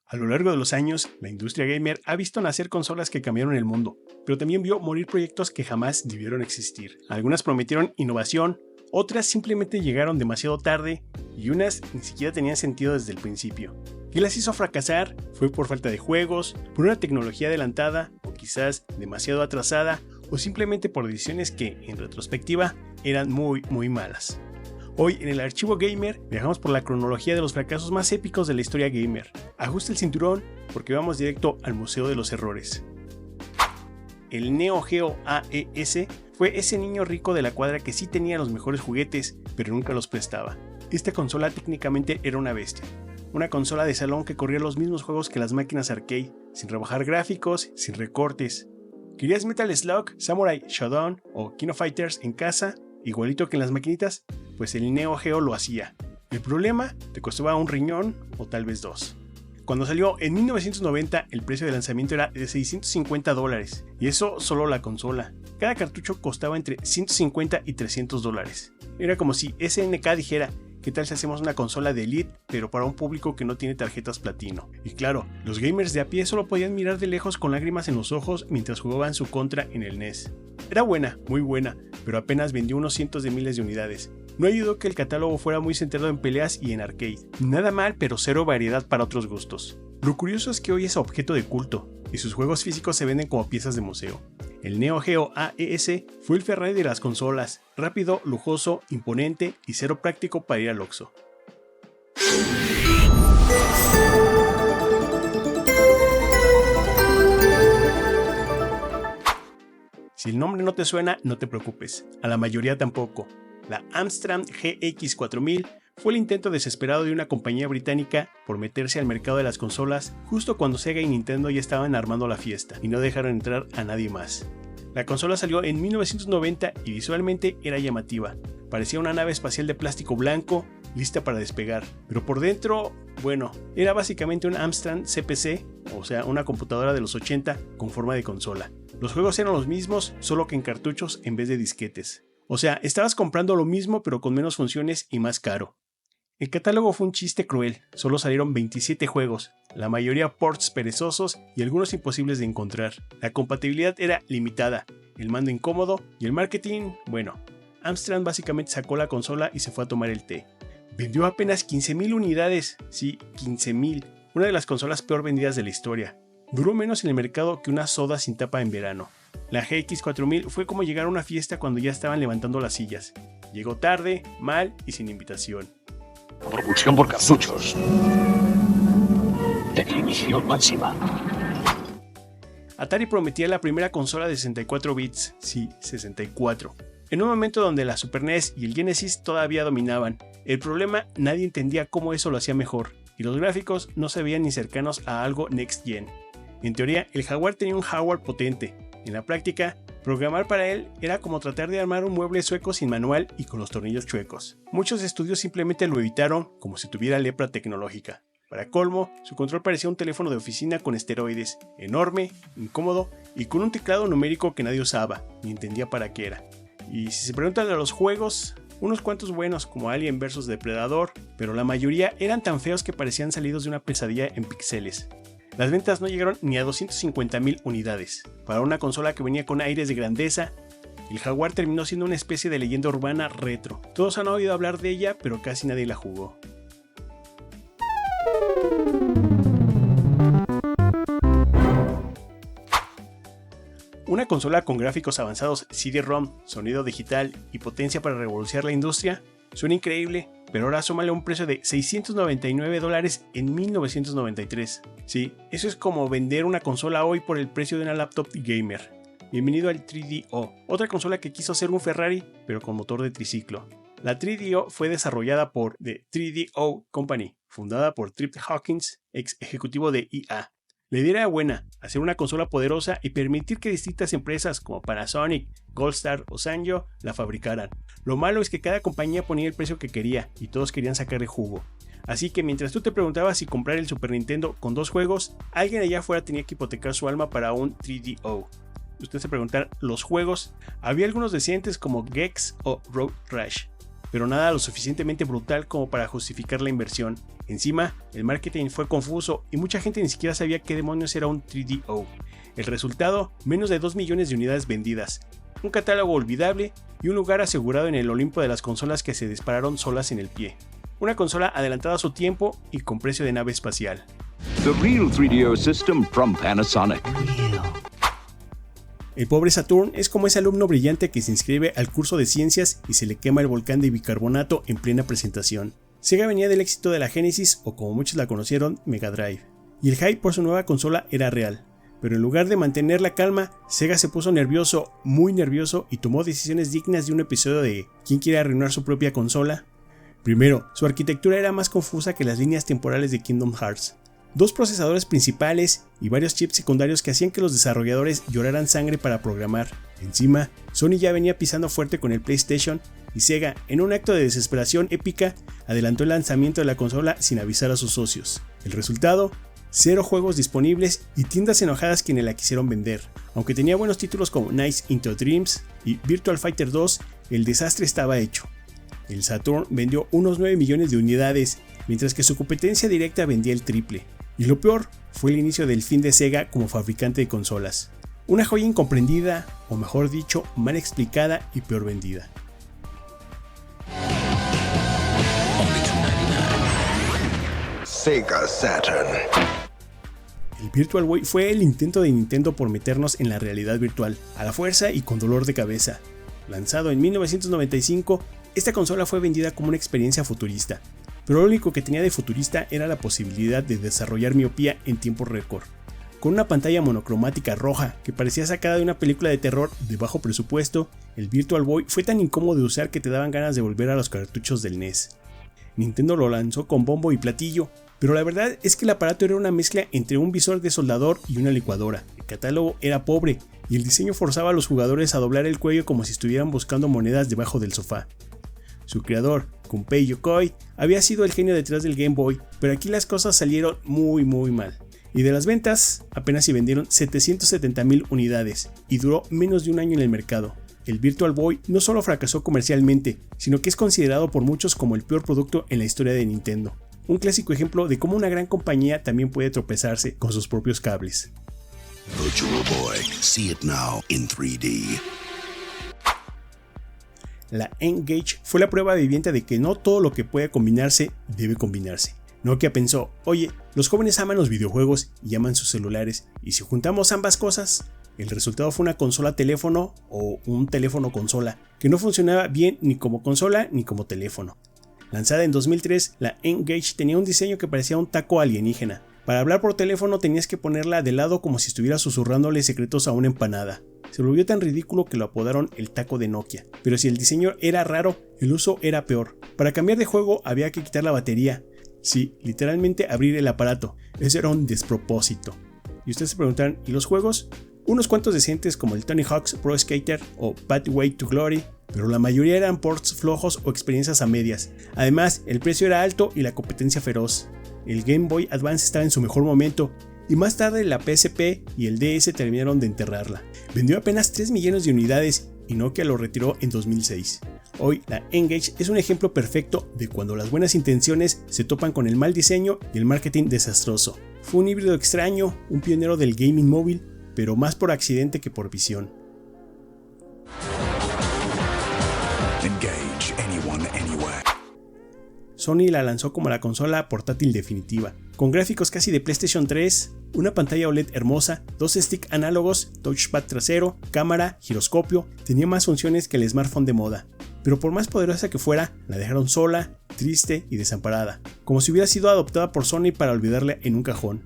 A lo largo de los años, la industria gamer ha visto nacer consolas que cambiaron el mundo, pero también vio morir proyectos que jamás debieron existir. Algunas prometieron innovación, otras simplemente llegaron demasiado tarde y unas ni siquiera tenían sentido desde el principio. ¿Qué las hizo fracasar? ¿Fue por falta de juegos, por una tecnología adelantada o quizás demasiado atrasada o simplemente por decisiones que, en retrospectiva, eran muy malas? Hoy en el Archivo Gamer viajamos por la cronología de los fracasos más épicos de la historia gamer. Ajusta el cinturón porque vamos directo al Museo de los Errores. El Neo Geo AES fue ese niño rico de la cuadra que sí tenía los mejores juguetes, pero nunca los prestaba. Esta consola técnicamente era una bestia. Una consola de salón que corría los mismos juegos que las máquinas arcade, sin rebajar gráficos, sin recortes. ¿Querías Metal Slug, Samurai Shodown o King of Fighters en casa, igualito que en las maquinitas? Pues el Neo Geo lo hacía. El problema, te costaba un riñón o tal vez dos. Cuando salió en 1990, el precio de lanzamiento era de $650, y eso solo la consola. Cada cartucho costaba entre $150 y $300. Era como si SNK dijera: ¿qué tal si hacemos una consola de Elite, pero para un público que no tiene tarjetas platino? Y claro, los gamers de a pie solo podían mirar de lejos con lágrimas en los ojos mientras jugaban su contra en el NES. Era buena, muy buena, pero apenas vendió unos cientos de miles de unidades. No ayudó que el catálogo fuera muy centrado en peleas y en arcade. Nada mal, pero cero variedad para otros gustos. Lo curioso es que hoy es objeto de culto, y sus juegos físicos se venden como piezas de museo. El Neo Geo AES fue el Ferrari de las consolas, rápido, lujoso, imponente y cero práctico para ir al Oxxo. Si el nombre no te suena, no te preocupes, a la mayoría tampoco. La Amstrad GX4000 fue el intento desesperado de una compañía británica por meterse al mercado de las consolas justo cuando Sega y Nintendo ya estaban armando la fiesta y no dejaron entrar a nadie más. La consola salió en 1990 y visualmente era llamativa. Parecía una nave espacial de plástico blanco lista para despegar, pero por dentro, bueno, era básicamente un Amstrad CPC, o sea, una computadora de los 80 con forma de consola. Los juegos eran los mismos, solo que en cartuchos en vez de disquetes. O sea, estabas comprando lo mismo pero con menos funciones y más caro. El catálogo fue un chiste cruel, solo salieron 27 juegos, la mayoría ports perezosos y algunos imposibles de encontrar. La compatibilidad era limitada, el mando incómodo y el marketing, bueno, Amstrad básicamente sacó la consola y se fue a tomar el té. Vendió apenas 15,000 unidades, sí, 15,000, una de las consolas peor vendidas de la historia. Duró menos en el mercado que una soda sin tapa en verano. La GX4000 fue como llegar a una fiesta cuando ya estaban levantando las sillas. Llegó tarde, mal y sin invitación. Propulsión por cartuchos. Definición máxima. Atari prometía la primera consola de 64 bits, sí, 64. En un momento donde la Super NES y el Genesis todavía dominaban. El problema, nadie entendía cómo eso lo hacía mejor, y los gráficos no se veían ni cercanos a algo Next Gen. En teoría, el Jaguar tenía un hardware potente. En la práctica, programar para él era como tratar de armar un mueble sueco sin manual y con los tornillos chuecos. Muchos estudios simplemente lo evitaron como si tuviera lepra tecnológica. Para colmo, su control parecía un teléfono de oficina con esteroides, enorme, incómodo y con un teclado numérico que nadie usaba, ni entendía para qué era. Y si se preguntan de los juegos, unos cuantos buenos como Alien vs Depredador, pero la mayoría eran tan feos que parecían salidos de una pesadilla en píxeles. Las ventas no llegaron ni a 250,000 unidades. Para una consola que venía con aires de grandeza, el Jaguar terminó siendo una especie de leyenda urbana retro. Todos han oído hablar de ella, pero casi nadie la jugó. Una consola con gráficos avanzados CD-ROM, sonido digital y potencia para revolucionar la industria, suena increíble, pero ahora súmale un precio de $699 en 1993. Sí, eso es como vender una consola hoy por el precio de una laptop gamer. Bienvenido al 3DO, otra consola que quiso ser un Ferrari, pero con motor de triciclo. La 3DO fue desarrollada por The 3DO Company, fundada por Trip Hawkins, ex ejecutivo de EA. La idea era buena, hacer una consola poderosa y permitir que distintas empresas como Panasonic, Goldstar o Sanyo la fabricaran. Lo malo es que cada compañía ponía el precio que quería y todos querían sacarle jugo. Así que mientras tú te preguntabas si comprar el Super Nintendo con 2 juegos, alguien allá afuera tenía que hipotecar su alma para un 3DO. Usted se preguntar, ¿los juegos? Había algunos decentes como Gex o Road Rash. pero nada lo suficientemente brutal como para justificar la inversión. Encima, el marketing fue confuso y mucha gente ni siquiera sabía qué demonios era un 3DO. El resultado, menos de 2 millones de unidades vendidas, un catálogo olvidable y un lugar asegurado en el Olimpo de las consolas que se dispararon solas en el pie. Una consola adelantada a su tiempo y con precio de nave espacial. The real 3DO system from Panasonic. El pobre Saturn es como ese alumno brillante que se inscribe al curso de ciencias y se le quema el volcán de bicarbonato en plena presentación. Sega venía del éxito de la Genesis, o como muchos la conocieron, Mega Drive, y el hype por su nueva consola era real. Pero en lugar de mantener la calma, Sega se puso nervioso, muy nervioso, y tomó decisiones dignas de un episodio de ¿Quién quiere arruinar su propia consola? Primero, su arquitectura era más confusa que las líneas temporales de Kingdom Hearts. 2 procesadores principales y varios chips secundarios que hacían que los desarrolladores lloraran sangre para programar. Encima, Sony ya venía pisando fuerte con el PlayStation y Sega, en un acto de desesperación épica, adelantó el lanzamiento de la consola sin avisar a sus socios. El resultado, 0 juegos disponibles y tiendas enojadas quienes la quisieron vender. Aunque tenía buenos títulos como Nights into Dreams y Virtua Fighter 2, el desastre estaba hecho. El Saturn vendió unos 9 millones de unidades, mientras que su competencia directa vendía el triple. Y lo peor fue el inicio del fin de Sega como fabricante de consolas. Una joya incomprendida, o mejor dicho, mal explicada y peor vendida. Sega Saturn. El Virtual Boy fue el intento de Nintendo por meternos en la realidad virtual, a la fuerza y con dolor de cabeza. Lanzado en 1995, esta consola fue vendida como una experiencia futurista, pero lo único que tenía de futurista era la posibilidad de desarrollar miopía en tiempo récord. Con una pantalla monocromática roja que parecía sacada de una película de terror de bajo presupuesto, el Virtual Boy fue tan incómodo de usar que te daban ganas de volver a los cartuchos del NES. Nintendo lo lanzó con bombo y platillo, pero la verdad es que el aparato era una mezcla entre un visor de soldador y una licuadora. El catálogo era pobre y el diseño forzaba a los jugadores a doblar el cuello como si estuvieran buscando monedas debajo del sofá. Su creador, Gunpei Yokoi, había sido el genio detrás del Game Boy, pero aquí las cosas salieron muy mal. Y de las ventas, apenas se vendieron 770,000 unidades, y duró menos de un año en el mercado. El Virtual Boy no solo fracasó comercialmente, sino que es considerado por muchos como el peor producto en la historia de Nintendo. Un clásico ejemplo de cómo una gran compañía también puede tropezarse con sus propios cables. Virtual Boy, see it now in 3D. La N-Gage fue la prueba viviente de que no todo lo que puede combinarse debe combinarse. Nokia pensó, oye, los jóvenes aman los videojuegos y aman sus celulares, ¿y si juntamos ambas cosas? El resultado fue una consola teléfono o un teléfono consola, que no funcionaba bien ni como consola ni como teléfono. Lanzada en 2003, la N-Gage tenía un diseño que parecía un taco alienígena. Para hablar por teléfono tenías que ponerla de lado como si estuvieras susurrándole secretos a una empanada. Se volvió tan ridículo que lo apodaron el taco de Nokia. Pero si el diseño era raro, el uso era peor. Para cambiar de juego había que quitar la batería. Sí, literalmente abrir el aparato. Eso era un despropósito. Y ustedes se preguntarán, ¿y los juegos? Unos cuantos decentes como el Tony Hawk's Pro Skater o Pathway to Glory, pero la mayoría eran ports flojos o experiencias a medias. Además, el precio era alto y la competencia feroz. El Game Boy Advance estaba en su mejor momento, y más tarde la PSP y el DS terminaron de enterrarla. Vendió apenas 3 millones de unidades y Nokia lo retiró en 2006. Hoy la N-Gage es un ejemplo perfecto de cuando las buenas intenciones se topan con el mal diseño y el marketing desastroso. Fue un híbrido extraño, un pionero del gaming móvil, pero más por accidente que por visión. Engage anyone, anywhere. Sony la lanzó como la consola portátil definitiva, con gráficos casi de PlayStation 3, una pantalla OLED hermosa, 2 sticks análogos, touchpad trasero, cámara, giroscopio, tenía más funciones que el smartphone de moda. Pero por más poderosa que fuera, la dejaron sola, triste y desamparada, como si hubiera sido adoptada por Sony para olvidarla en un cajón.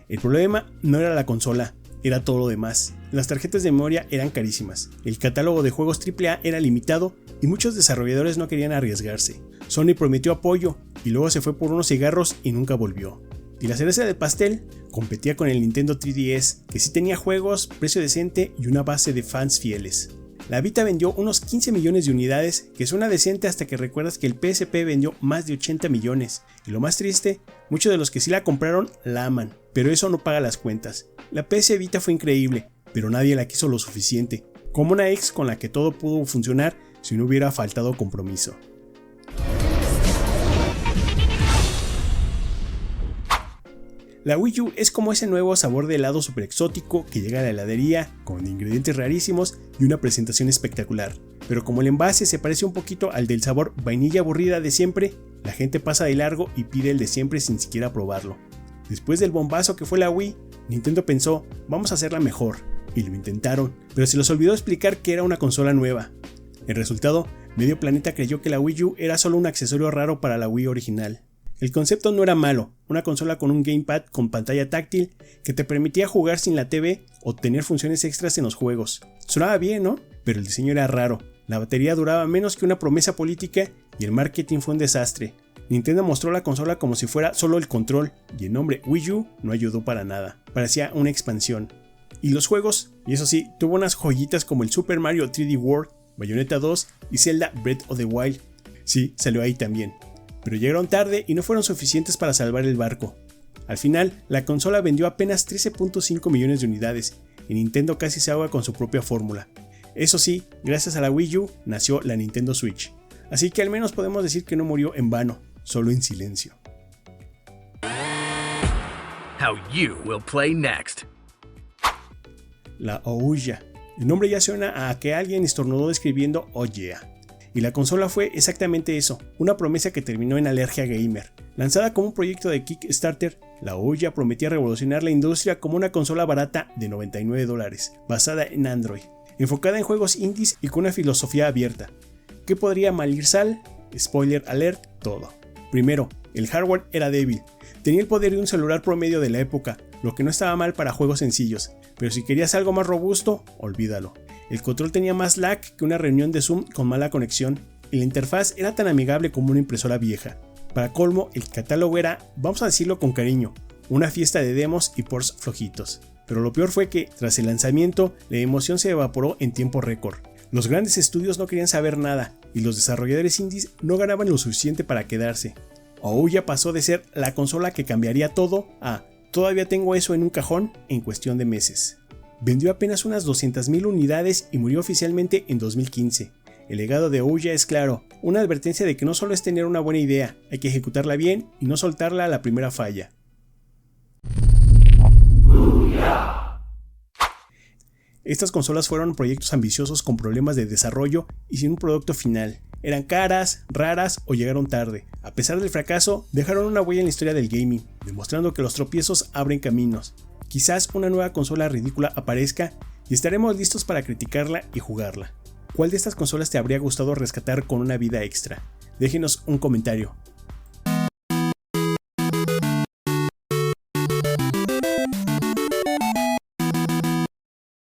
El problema no era la consola, era todo lo demás. Las tarjetas de memoria eran carísimas, el catálogo de juegos AAA era limitado y muchos desarrolladores no querían arriesgarse. Sony prometió apoyo y luego se fue por unos cigarros y nunca volvió. Y la cereza del pastel competía con el Nintendo 3DS, que sí tenía juegos, precio decente y una base de fans fieles. La Vita vendió unos 15 millones de unidades, que suena decente hasta que recuerdas que el PSP vendió más de 80 millones. Y lo más triste, muchos de los que sí la compraron la aman, pero eso no paga las cuentas. La PS Vita fue increíble, pero nadie la quiso lo suficiente. Como una ex con la que todo pudo funcionar, si no hubiera faltado compromiso. La Wii U es como ese nuevo sabor de helado super exótico que llega a la heladería con ingredientes rarísimos y una presentación espectacular. Pero como el envase se parece un poquito al del sabor vainilla aburrida de siempre, la gente pasa de largo y pide el de siempre sin siquiera probarlo. Después del bombazo que fue la Wii, Nintendo pensó, vamos a hacerla mejor, y lo intentaron, pero se les olvidó explicar que era una consola nueva. El resultado, medio planeta creyó que la Wii U era solo un accesorio raro para la Wii original. El concepto no era malo, una consola con un gamepad con pantalla táctil que te permitía jugar sin la TV o tener funciones extras en los juegos. Sonaba bien, ¿no? Pero el diseño era raro, la batería duraba menos que una promesa política y el marketing fue un desastre. Nintendo mostró la consola como si fuera solo el control y el nombre Wii U no ayudó para nada, parecía una expansión. Y los juegos, y eso sí, tuvo unas joyitas como el Super Mario 3D World, Bayonetta 2 y Zelda Breath of the Wild. Sí, salió ahí también. Pero llegaron tarde y no fueron suficientes para salvar el barco. Al final, la consola vendió apenas 13.5 millones de unidades y Nintendo casi se ahoga con su propia fórmula. Eso sí, gracias a la Wii U nació la Nintendo Switch. Así que al menos podemos decir que no murió en vano, solo en silencio. How you will play next. La Ouya. El nombre ya suena a que alguien estornudó escribiendo "Oh yeah". Y la consola fue exactamente eso, una promesa que terminó en alergia gamer. Lanzada como un proyecto de Kickstarter, la Ouya prometía revolucionar la industria como una consola barata de $99, basada en Android, enfocada en juegos indies y con una filosofía abierta. ¿Qué podría mal ir sal? Spoiler alert, todo. Primero, el hardware era débil, tenía el poder de un celular promedio de la época, lo que no estaba mal para juegos sencillos, pero si querías algo más robusto, olvídalo. El control tenía más lag que una reunión de Zoom con mala conexión y la interfaz era tan amigable como una impresora vieja. Para colmo, el catálogo era, vamos a decirlo con cariño, una fiesta de demos y ports flojitos. Pero lo peor fue que, tras el lanzamiento, la emoción se evaporó en tiempo récord. Los grandes estudios no querían saber nada y los desarrolladores indies no ganaban lo suficiente para quedarse. Ouya pasó de ser la consola que cambiaría todo a todavía tengo eso en un cajón en cuestión de meses. Vendió apenas unas 200,000 unidades y murió oficialmente en 2015. El legado de Ouya es claro, una advertencia de que no solo es tener una buena idea, hay que ejecutarla bien y no soltarla a la primera falla. Estas consolas fueron proyectos ambiciosos con problemas de desarrollo y sin un producto final. Eran caras, raras o llegaron tarde. A pesar del fracaso, dejaron una huella en la historia del gaming, demostrando que los tropiezos abren caminos. Quizás una nueva consola ridícula aparezca y estaremos listos para criticarla y jugarla. ¿Cuál de estas consolas te habría gustado rescatar con una vida extra? Déjenos un comentario.